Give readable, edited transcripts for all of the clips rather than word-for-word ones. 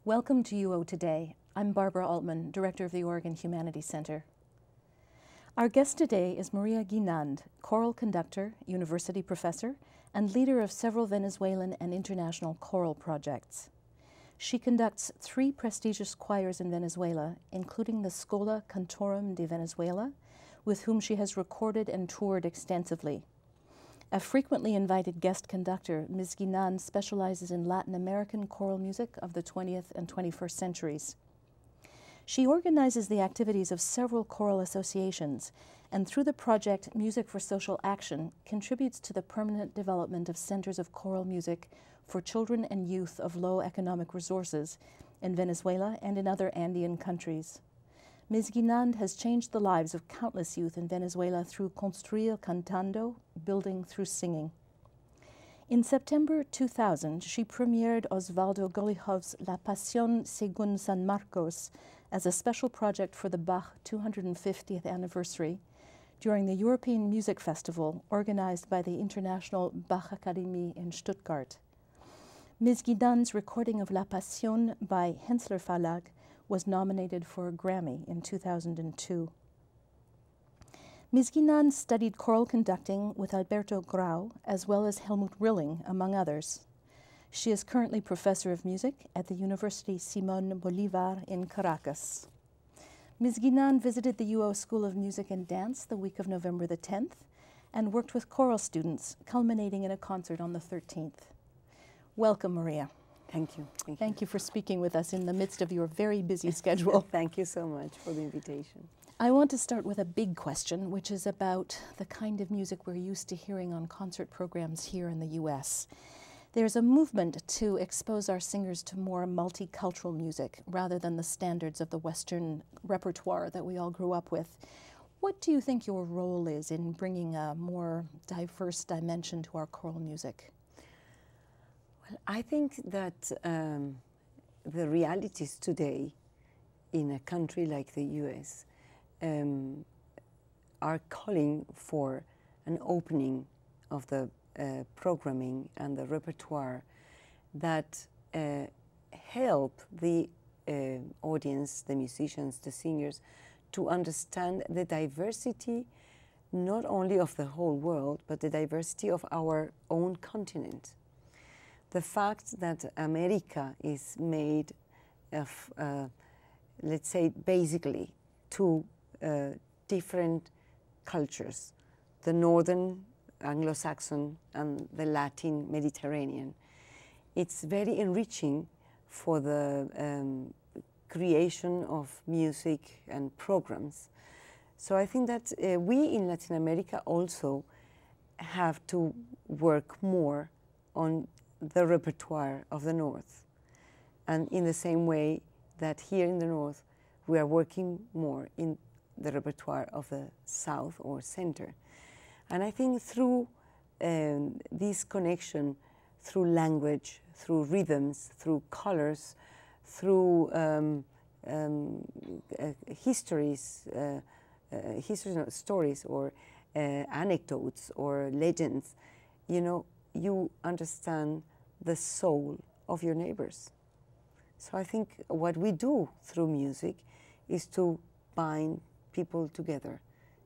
Welcome to UO Today. I'm Barbara Altmann, Director of the Oregon Humanities Center. Our guest today is Maria Guinand, choral conductor, university professor, and leader of several Venezuelan and international choral projects. She conducts 3 prestigious choirs in Venezuela, including the Schola Cantorum de Venezuela, with whom she has recorded and toured extensively. A frequently invited guest conductor, Ms. Guinand specializes in Latin American choral music of the 20th and 21st centuries. She organizes the activities of several choral associations, and through the project Music for Social Action, contributes to the permanent development of centers of choral music for children and youth of low economic resources in Venezuela and in other Andean countries. Ms. Guinand has changed the lives of countless youth in Venezuela through Construir Cantando, building through singing. In September 2000, she premiered Osvaldo Golijov's La Pasión según San Marcos as a special project for the Bach 250th anniversary during the European Music Festival organized by the International Bach Academy in Stuttgart. Ms. Guinand's recording of La Pasión by Hensler Verlag was nominated for a Grammy in 2002. Ms. Guinand studied choral conducting with Alberto Grau as well as Helmut Rilling, among others. She is currently professor of music at the University Simón Bolívar in Caracas. Ms. Guinand visited the UO School of Music and Dance the week of November the 10th and worked with choral students, culminating in a concert on the 13th. Welcome, Maria. Thank you. Thank you for speaking with us in the midst of your very busy schedule. Thank you so much for the invitation. I want to start with a big question, which is about the kind of music we're used to hearing on concert programs here in the U.S. There's a movement to expose our singers to more multicultural music rather than the standards of the Western repertoire that we all grew up with. What do you think your role is in bringing a more diverse dimension to our choral music? I think that the realities today in a country like the US are calling for an opening of the programming and the repertoire that help the audience, the musicians, the singers, to understand the diversity not only of the whole world, but the diversity of our own continent. The fact that America is made of, let's say, basically 2 different cultures, the Northern Anglo-Saxon and the Latin Mediterranean. It's very enriching for the creation of music and programs. So I think that we in Latin America also have to work more on the repertoire of the North. And in the same way that here in the North, we are working more in the repertoire of the South or Center. And I think through this connection, through language, through rhythms, through colors, through histories, stories or anecdotes or legends, you know, you understand the soul of your neighbors. So I think what we do through music is to bind people together,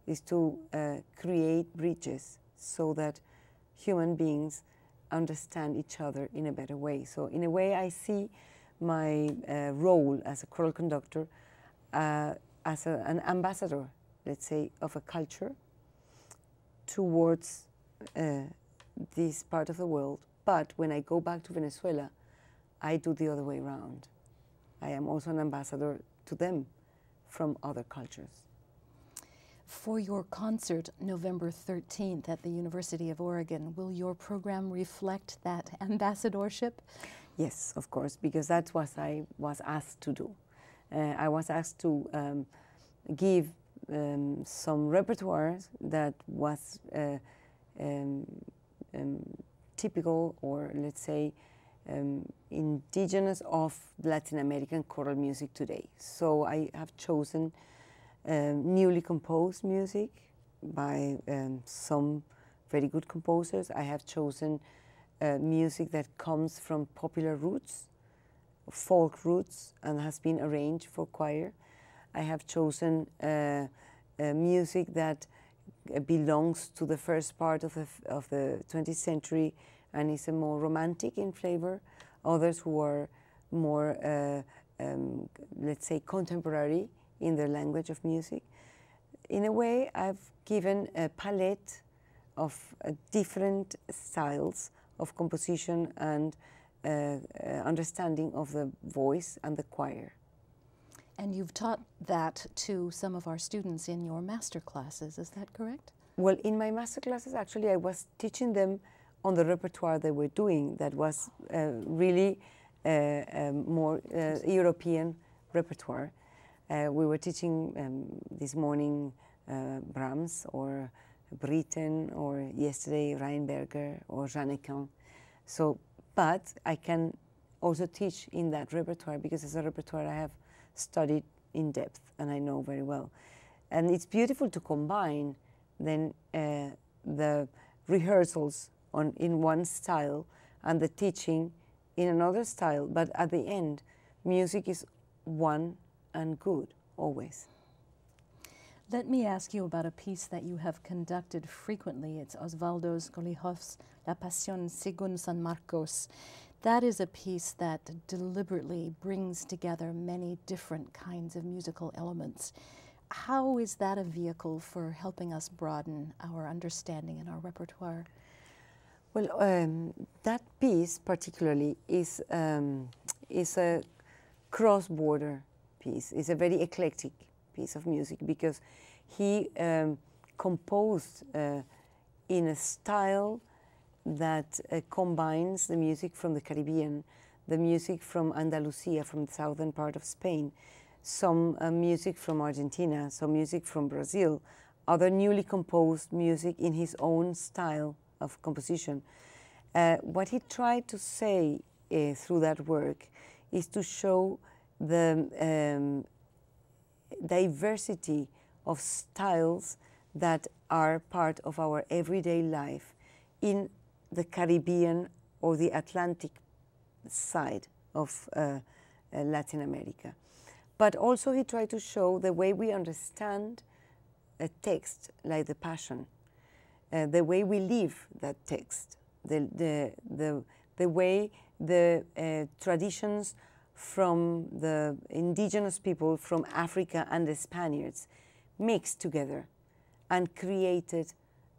is to create bridges so that human beings understand each other in a better way. So in a way I see my role as a choral conductor as an ambassador, let's say, of a culture towards this part of the world. But when I go back to Venezuela, I do the other way around. I am also an ambassador to them from other cultures. For your concert November 13th at the University of Oregon, will your program reflect that ambassadorship? Yes, of course, because that's what I was asked to do. I was asked to give some repertoire that was typical, or let's say indigenous of Latin American choral music today. So I have chosen newly composed music by some very good composers. I have chosen music that comes from popular roots folk roots and has been arranged for choir. I have chosen music that belongs to the first part of the 20th century and is a more romantic in flavor. Others who are more, let's say, contemporary in their language of music. In a way, I've given a palette of different styles of composition and understanding of the voice and the choir. And you've taught that to some of our students in your master classes, is that correct? Well, in my master classes, actually, I was teaching them on the repertoire they were doing that was really more European repertoire. We were teaching this morning Brahms or Britten, or yesterday Reinberger or Jeannequin. So, but I can also teach in that repertoire because it's a repertoire I have studied in depth and I know very well. And it's beautiful to combine then the rehearsals in one style and the teaching in another style, but at the end, music is one and good, always. Let me ask you about a piece that you have conducted frequently. It's Osvaldo Skolihof's La Pasión según San Marcos. That is a piece that deliberately brings together many different kinds of musical elements. How is that a vehicle for helping us broaden our understanding and our repertoire? Well, that piece particularly is a cross-border piece. It's a very eclectic piece of music because he composed in a style that combines the music from the Caribbean, the music from Andalusia, from the southern part of Spain, some music from Argentina, some music from Brazil, other newly composed music in his own style of composition. What he tried to say through that work is to show the diversity of styles that are part of our everyday life in the Caribbean or the Atlantic side of Latin America. But also he tried to show the way we understand a text like the Passion, the way we live that text, the way the traditions from the indigenous people from Africa and the Spaniards mixed together and created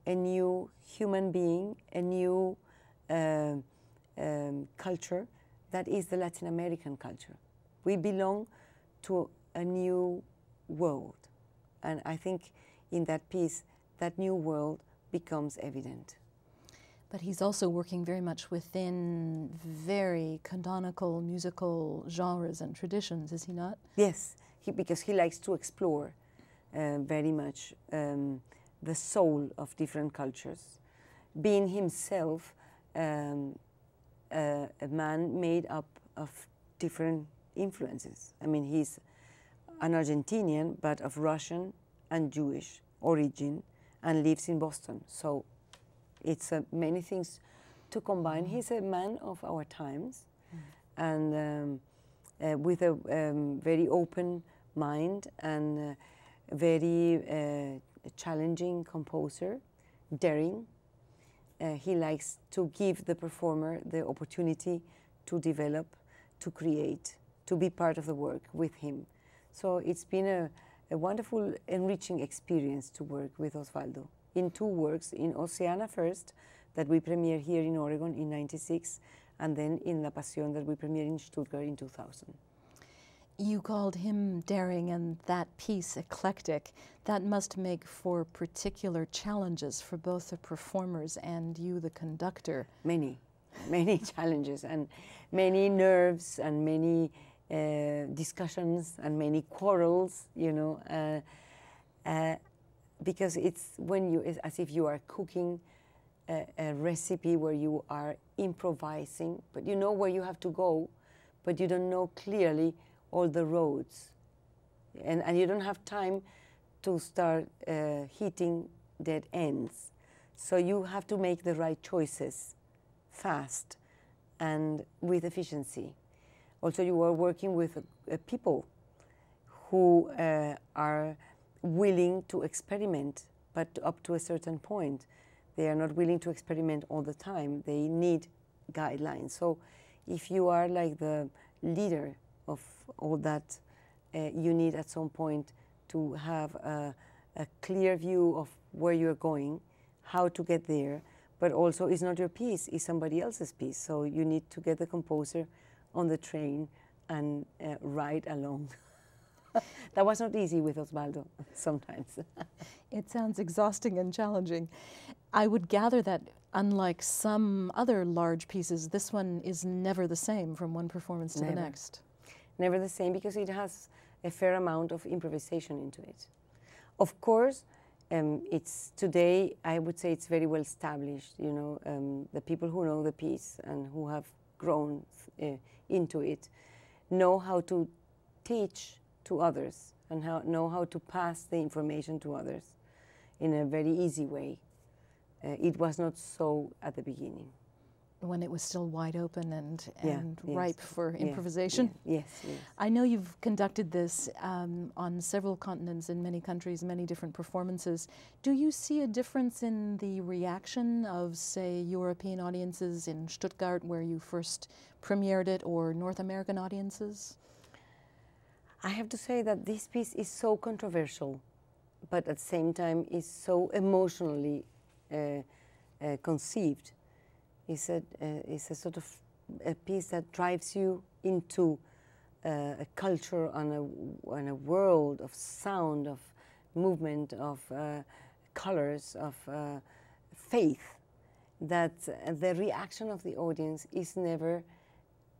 a new human being, a new culture that is the Latin American culture. We belong to a new world. And I think in that piece, that new world becomes evident. But he's also working very much within very canonical musical genres and traditions, is he not? Yes, because he likes to explore very much the soul of different cultures, being himself a man made up of different influences. I mean, he's an Argentinian, but of Russian and Jewish origin, and lives in Boston. So it's many things to combine. He's a man of our times, and with a very open mind and very challenging composer, daring. He likes to give the performer the opportunity to develop, to create, to be part of the work with him. So it's been a wonderful, enriching experience to work with Osvaldo in two works, in Oceana first, that we premiered here in Oregon in '96, and then in La Pasión that we premiered in Stuttgart in 2000. You called him daring and that piece eclectic. That must make for particular challenges for both the performers and you, the conductor. Many challenges and many nerves and many discussions and many quarrels, you know, because it's it's as if you are cooking a recipe where you are improvising, but you know where you have to go, but you don't know clearly all the roads, and you don't have time to start hitting dead ends. So you have to make the right choices fast and with efficiency. Also, you are working with people who are willing to experiment, but up to a certain point. They are not willing to experiment all the time. They need guidelines. So if you are like the leader of all that, you need at some point to have a clear view of where you're going, how to get there, but also it's not your piece, it's somebody else's piece. So you need to get the composer on the train and ride along. That was not easy with Osvaldo sometimes. It sounds exhausting and challenging. I would gather that unlike some other large pieces, this one is never the same from one performance to the next. Never the same, because it has a fair amount of improvisation into it. Of course, it's today, I would say it's very well established. You know, the people who know the piece and who have grown into it know how to teach to others and know how to pass the information to others in a very easy way. It was not so at the beginning. When it was still wide open and yes. ripe for improvisation. Yes. I know you've conducted this on several continents in many countries, many different performances. Do you see a difference in the reaction of, say, European audiences in Stuttgart, where you first premiered it, or North American audiences? I have to say that this piece is so controversial, but at the same time is so emotionally conceived. It's a sort of a piece that drives you into a culture and a world of sound, of movement, of colors, of faith, that the reaction of the audience is never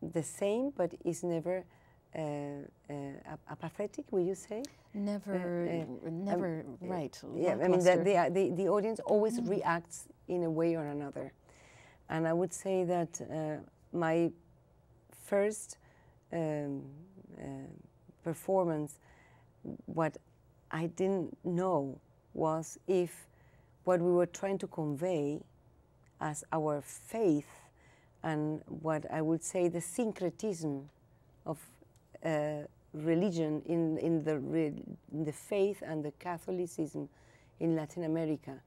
the same, but is never apathetic, will you say? Never, right. Yeah, I mean, the audience always reacts in a way or another. And I would say that my first performance, what I didn't know was if what we were trying to convey as our faith and what I would say the syncretism of religion in the faith and the Catholicism in Latin America,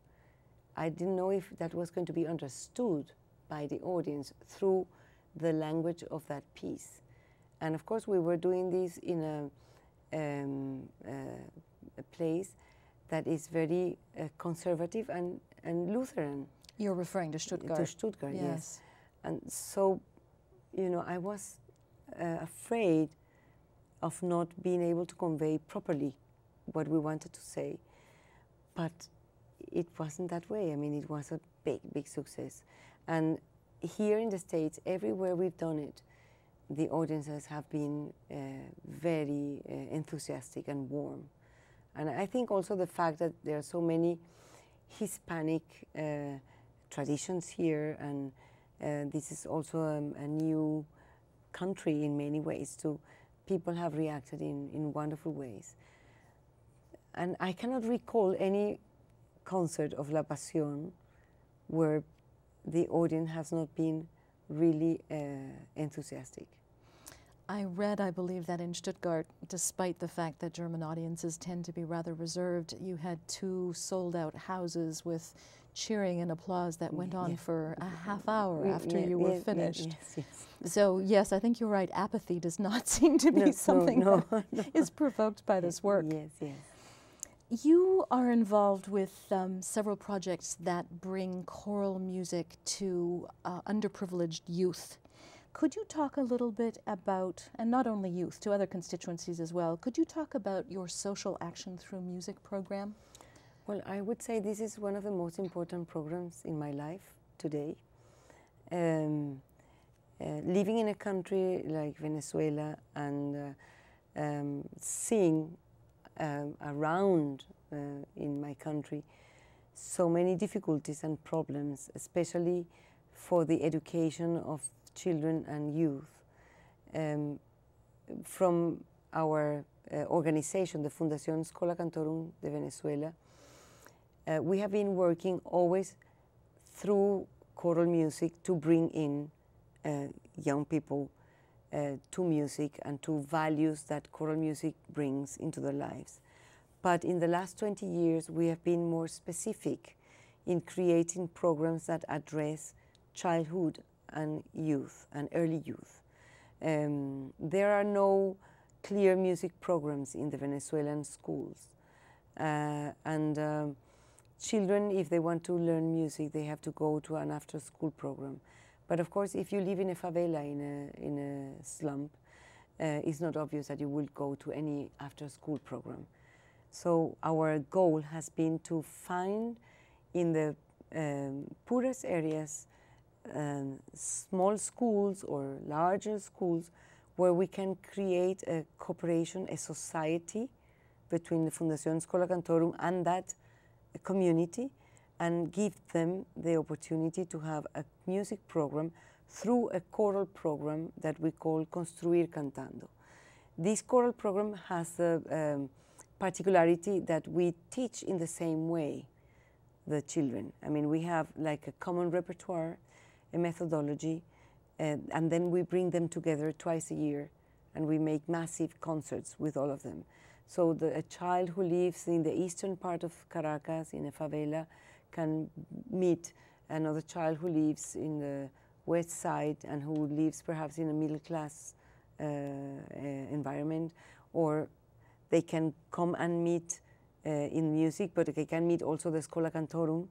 I didn't know if that was going to be understood by the audience through the language of that piece. And of course we were doing this in a place that is very conservative and Lutheran. You're referring to Stuttgart. To Stuttgart, yes. And so, you know, I was afraid of not being able to convey properly what we wanted to say. But it wasn't that way. I mean, it was a big success. And here in the States, everywhere we've done it, the audiences have been very enthusiastic and warm. And I think also the fact that there are so many Hispanic traditions here, and this is also a new country in many ways, too. People have reacted in wonderful ways. And I cannot recall any concert of La Pasión where the audience has not been really enthusiastic. I read, I believe, that in Stuttgart, despite the fact that German audiences tend to be rather reserved, you had 2 sold-out houses with cheering and applause that went on for a half hour after you were finished. Yes. So, yes, I think you're right. Apathy does not seem to be something that is provoked by this work. Yes. You are involved with several projects that bring choral music to underprivileged youth. Could you talk a little bit about, and not only youth, to other constituencies as well, could you talk about your social action through music program? Well, I would say this is one of the most important programs in my life today. Living in a country like Venezuela and seeing around in my country so many difficulties and problems, especially for the education of children and youth. From our organization, the Fundación Schola Cantorum de Venezuela, we have been working always through choral music to bring in young people to music and to values that choral music brings into their lives. But in the last 20 years, we have been more specific in creating programs that address childhood and youth and early youth. There are no clear music programs in the Venezuelan schools. Children, if they want to learn music, they have to go to an after-school program. But of course, if you live in a favela, in a slum, it's not obvious that you will go to any after-school program. So our goal has been to find in the poorest areas small schools or larger schools where we can create a cooperation, a society between the Fundación Schola Cantorum and that community, and give them the opportunity to have a music program through a choral program that we call Construir Cantando. This choral program has the particularity that we teach in the same way the children. I mean, we have like a common repertoire, a methodology, and then we bring them together twice a year, and we make massive concerts with all of them. So a child who lives in the eastern part of Caracas, in a favela, can meet another child who lives in the west side and who lives perhaps in a middle-class environment, or they can come and meet in music, but they can meet also the Schola Cantorum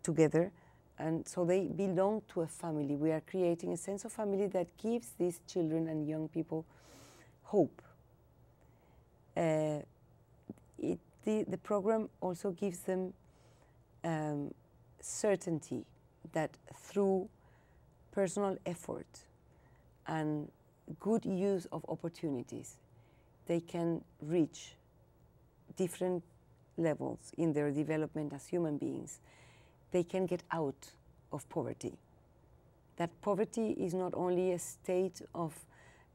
together. And so they belong to a family. We are creating a sense of family that gives these children and young people hope. The program also gives them certainty that through personal effort and good use of opportunities, they can reach different levels in their development as human beings. They can get out of poverty. That poverty is not only a state of,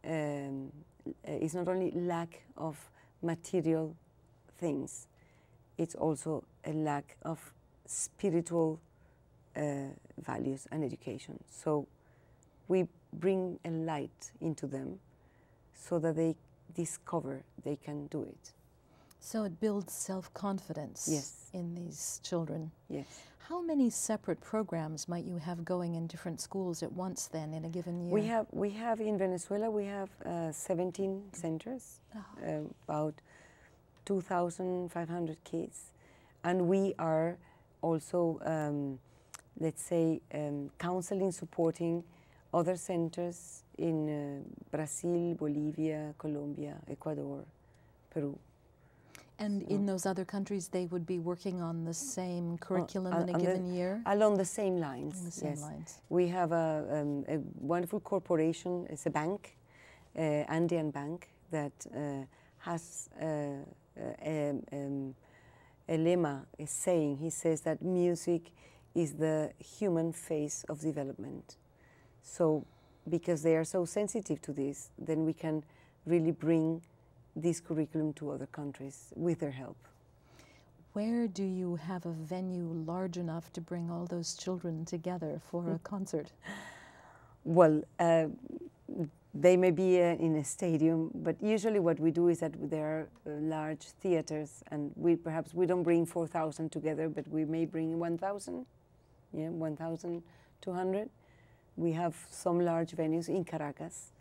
is not only lack of material things, it's also a lack of spiritual values and education. So we bring a light into them so that they discover they can do it. So it builds self-confidence. Yes. In these children. Yes. How many separate programs might you have going in different schools at once then in a given year? We have in Venezuela, we have 17 centers, about 2,500 kids. And we are also, let's say, counseling, supporting other centers in Brazil, Bolivia, Colombia, Ecuador, Peru. And in those other countries, they would be working on the same curriculum in a given year? Along the same lines. Along the same lines. We have a wonderful corporation. It's a bank, Andean Bank, that has a lemma, a saying. He says that music is the human face of development. So, because they are so sensitive to this, then we can really bring this curriculum to other countries with their help. Where do you have a venue large enough to bring all those children together for a concert? Well, they may be in a stadium, but usually what we do is that there are large theaters, and we don't bring 4,000 together, but we may bring 1,000, 1,200. We have some large venues in Caracas.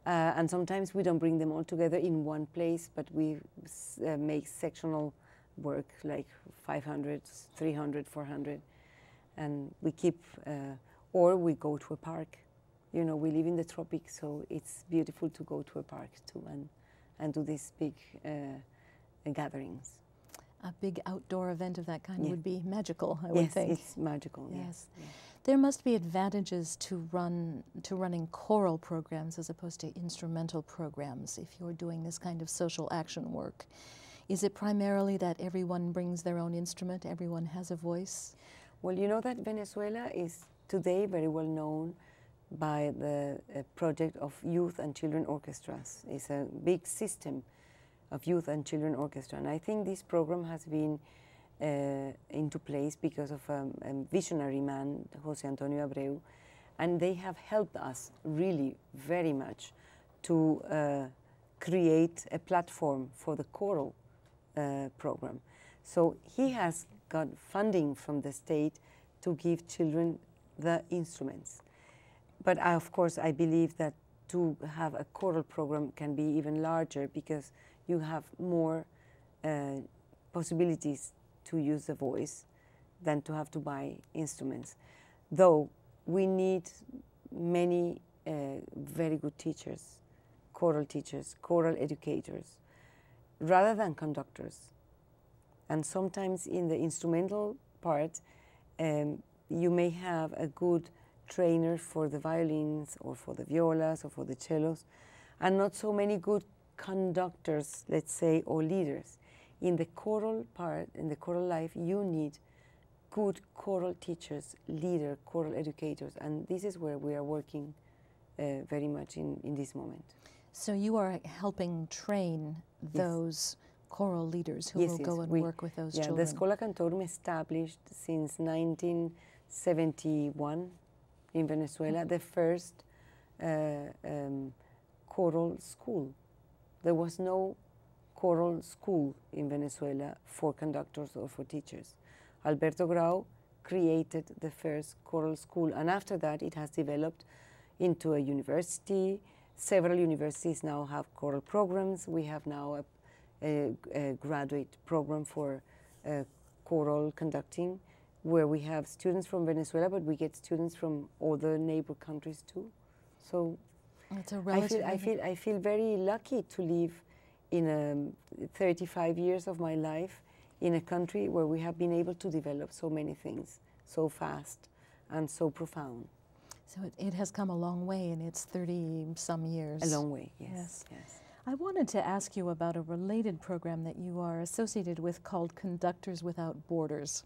And sometimes we don't bring them all together in one place, but we make sectional work, like 500, 300, 400. And we keep, or we go to a park. You know, we live in the tropics, so it's beautiful to go to a park too and do these big gatherings. A big outdoor event of that kind would be magical, I would think. Yes, it's magical, yes. Yes. There must be advantages to running choral programs as opposed to instrumental programs if you're doing this kind of social action work. Is it primarily that everyone brings their own instrument, everyone has a voice? Well, you know that Venezuela is today very well known by the project of youth and children orchestras. It's a big system of youth and children orchestra, and I think this program has been into place because of a visionary man, Jose Antonio Abreu, and they have helped us really very much to create a platform for the choral program. So he has got funding from the state to give children the instruments. But of course, I believe that to have a choral program can be even larger because you have more possibilities to use the voice than to have to buy instruments. Though we need many very good teachers, choral educators, rather than conductors. And sometimes in the instrumental part, you may have a good trainer for the violins or for the violas or for the cellos, and not so many good conductors, let's say, or leaders. In the choral part, in the choral life, you need good choral teachers, choral educators, and this is where we are working very much in this moment. So you are helping train those choral leaders who will go and work with those children. The Scuola Cantorum established since 1971 in Venezuela, the first choral school. There was no choral school in Venezuela for conductors or for teachers. Alberto Grau created the first choral school, and after that it has developed into a university. Several universities now have choral programs. We have now a graduate program for choral conducting, where we have students from Venezuela, but we get students from other neighbor countries too. So it's a relative. I feel very lucky to live in 35 years of my life in a country where we have been able to develop so many things so fast and so profound. So it has come a long way in its 30-some years. A long way, yes. I wanted to ask you about a related program that you are associated with called Conductors Without Borders.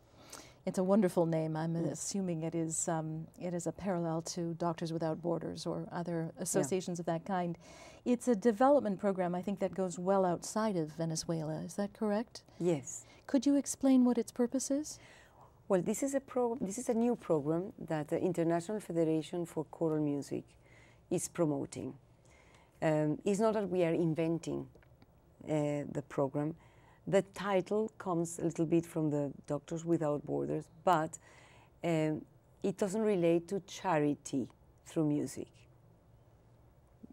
It's a wonderful name. I'm assuming it is a parallel to Doctors Without Borders or other associations of that kind. It's a development program, I think, that goes well outside of Venezuela. Is that correct? Yes. Could you explain what its purpose is? Well, this is a new program that the International Federation for Choral Music is promoting. It's not that we are inventing the program. The title comes a little bit from the Doctors Without Borders, but it doesn't relate to charity through music.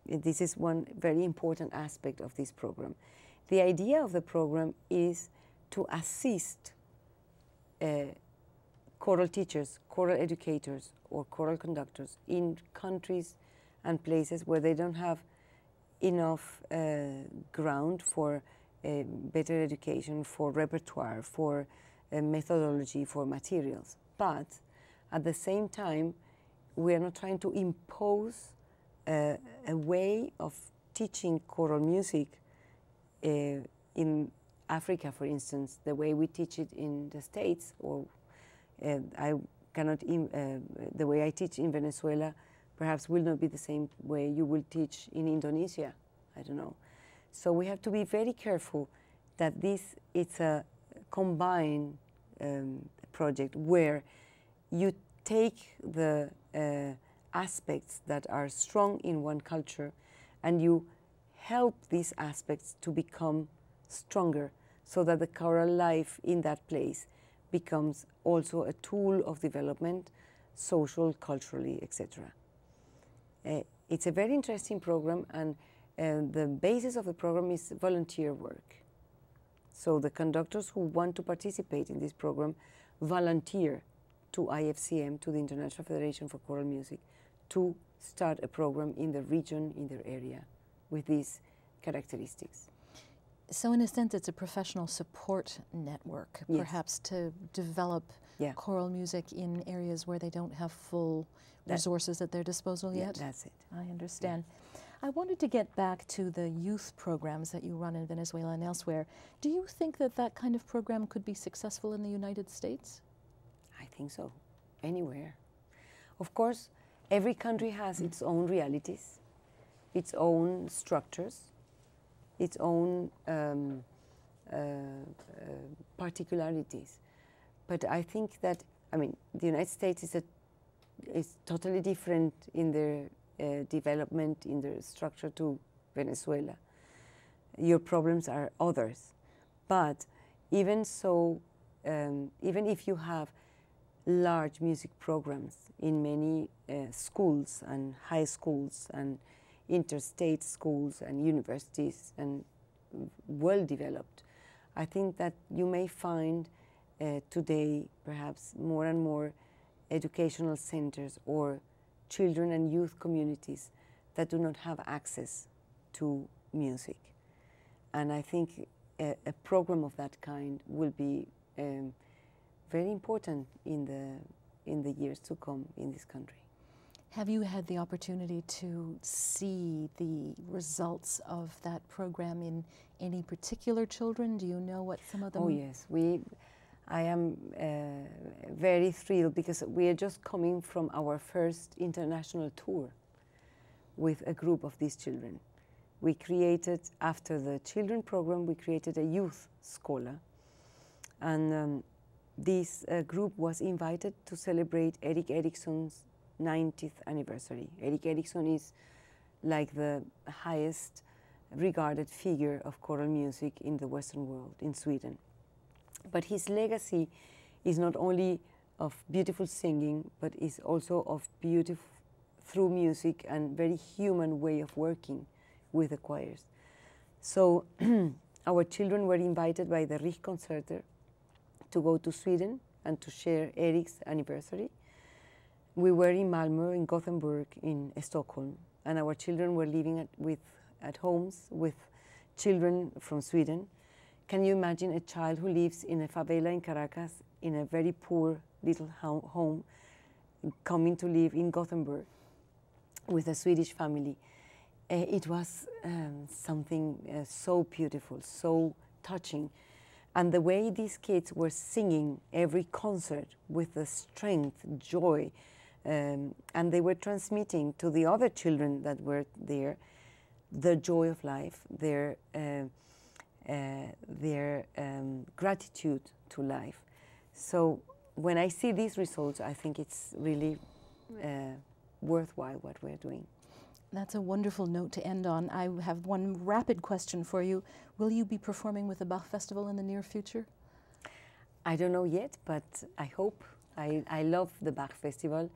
This is one very important aspect of this program. The idea of the program is to assist choral teachers, choral educators, or choral conductors in countries and places where they don't have enough ground for better education, for repertoire, for methodology, for materials. But at the same time, we are not trying to impose a way of teaching choral music in Africa, for instance, the way we teach it in the States, or the way I teach in Venezuela perhaps will not be the same way you will teach in Indonesia. I don't know. So we have to be very careful that it's a combined project where you take the aspects that are strong in one culture and you help these aspects to become stronger so that the choral life in that place becomes also a tool of development, social, culturally, etc. It's a very interesting program, and the basis of the program is volunteer work. So the conductors who want to participate in this program volunteer to IFCM, to the International Federation for Choral Music, to start a program in the region, in their area, with these characteristics. So in a sense, it's a professional support network, perhaps, to develop choral music in areas where they don't have full resources at their disposal yet? That's it. I understand. I wanted to get back to the youth programs that you run in Venezuela and elsewhere. Do you think that that kind of program could be successful in the United States? I think so, anywhere. Of course, every country has its own realities, its own structures, its own particularities. But I think that, the United States is totally different in their development, in their structure to Venezuela. Your problems are others. But even so, even if you have large music programs in many schools and high schools and interstate schools and universities and well developed, I think that you may find today perhaps more and more educational centers or children and youth communities that do not have access to music. And I think a program of that kind will be very important in the years to come in this country. Have you had the opportunity to see the results of that program in any particular children? Do you know what some of them? Oh yes, I am very thrilled because we are just coming from our first international tour with a group of these children. We created, after the children program, we created a youth scholar, and this group was invited to celebrate Erik Erikson's 90th anniversary. Erik Erikson is like the highest regarded figure of choral music in the Western world, in Sweden. But his legacy is not only of beautiful singing, but is also of beautiful, through music, and very human way of working with the choirs. So our children were invited by the Rikskonserter to go to Sweden and to share Erik's anniversary. We were in Malmö, in Gothenburg, in Stockholm, and our children were living at homes with children from Sweden. Can you imagine a child who lives in a favela in Caracas, in a very poor little home, coming to live in Gothenburg with a Swedish family? It was something so beautiful, so touching. And the way these kids were singing every concert with the strength, joy, and they were transmitting to the other children that were there the joy of life, their gratitude to life. So when I see these results, I think it's really worthwhile what we're doing. That's a wonderful note to end on. I have one rapid question for you. Will you be performing with the Bach Festival in the near future? I don't know yet, but I hope. I love the Bach Festival.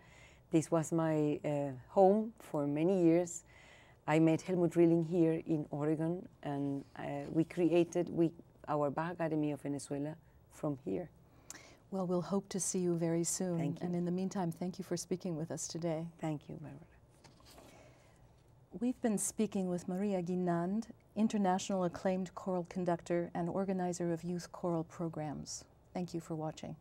This was my home for many years. I met Helmut Rilling here in Oregon, and we created our Bach Academy of Venezuela from here. Well, we'll hope to see you very soon. Thank you. And in the meantime, thank you for speaking with us today. Thank you, Barbara. We've been speaking with Maria Guinand, international acclaimed choral conductor and organizer of youth choral programs. Thank you for watching.